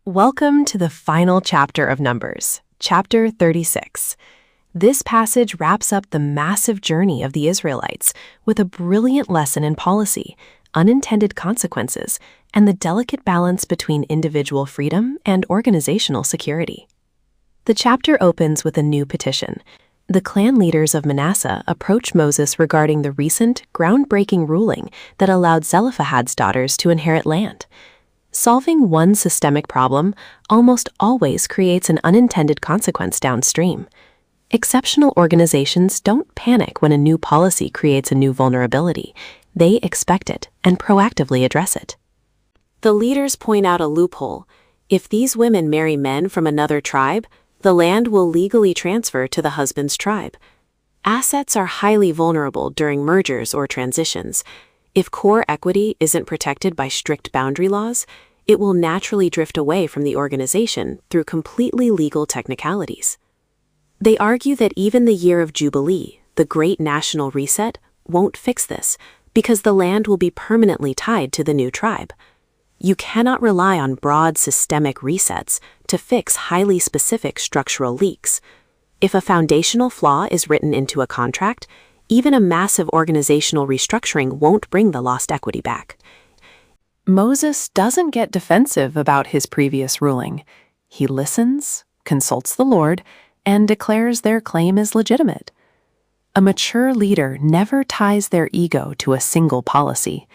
Welcome to the final chapter of Numbers, chapter 36. This passage wraps up the massive journey of the Israelites with a brilliant lesson in policy, unintended consequences, and the delicate balance between individual freedom and organizational security. The chapter opens with a new petition. The clan leaders of Manasseh approach Moses regarding the recent, groundbreaking ruling that allowed Zelophehad's daughters to inherit land. Solving one systemic problem almost always creates an unintended consequence downstream. Exceptional organizations don't panic when a new policy creates a new vulnerability. They expect it and proactively address it. The leaders point out a loophole. If these women marry men from another tribe, the land will legally transfer to the husband's tribe. Assets are highly vulnerable during mergers or transitions. If core equity isn't protected by strict boundary laws, it will naturally drift away from the organization through completely legal technicalities. They argue that even the year of Jubilee, the Great National Reset, won't fix this because the land will be permanently tied to the new tribe. You cannot rely on broad systemic resets to fix highly specific structural leaks. If a foundational flaw is written into a contract, even a massive organizational restructuring won't bring the lost equity back. Moses doesn't get defensive about his previous ruling. He listens, consults the Lord, and declares their claim is legitimate. A mature leader never ties their ego to a single policy.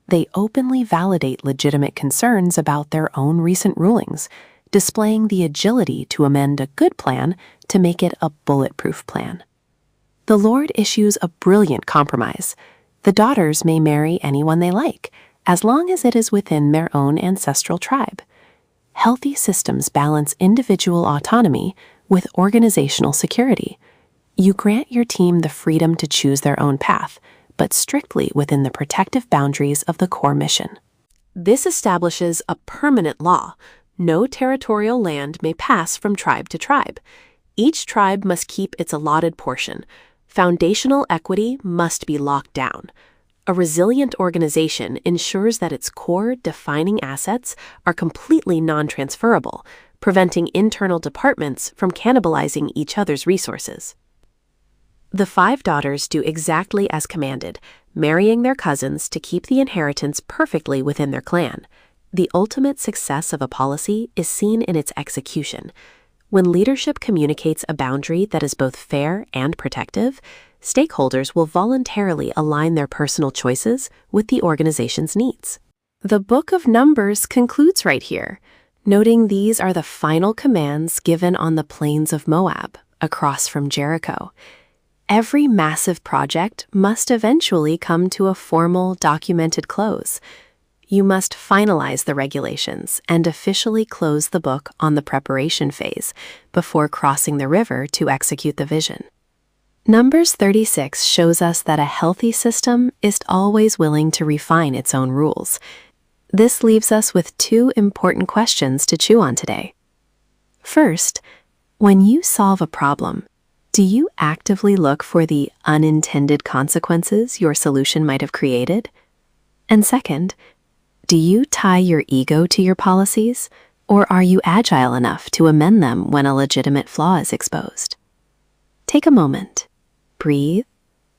They openly validate legitimate concerns about their own recent rulings, displaying the agility to amend a good plan to make it a bulletproof plan. The Lord issues a brilliant compromise. The daughters may marry anyone they like, as long as it is within their own ancestral tribe. Healthy systems balance individual autonomy with organizational security. You grant your team the freedom to choose their own path, but strictly within the protective boundaries of the core mission. This establishes a permanent law. No territorial land may pass from tribe to tribe. Each tribe must keep its allotted portion. Foundational equity must be locked down. A resilient organization ensures that its core defining assets are completely non-transferable, preventing internal departments from cannibalizing each other's resources. The 5 daughters do exactly as commanded, marrying their cousins to keep the inheritance perfectly within their clan. The ultimate success of a policy is seen in its execution. When leadership communicates a boundary that is both fair and protective, stakeholders will voluntarily align their personal choices with the organization's needs. The Book of Numbers concludes right here, noting these are the final commands given on the plains of Moab, across from Jericho. Every massive project must eventually come to a formal, documented close. You must finalize the regulations and officially close the book on the preparation phase before crossing the river to execute the vision. Numbers 36 shows us that a healthy system is always willing to refine its own rules. This leaves us with 2 important questions to chew on today. First, when you solve a problem, do you actively look for the unintended consequences your solution might have created? And second, do you tie your ego to your policies, or are you agile enough to amend them when a legitimate flaw is exposed? Take a moment, breathe,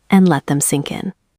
and let them sink in.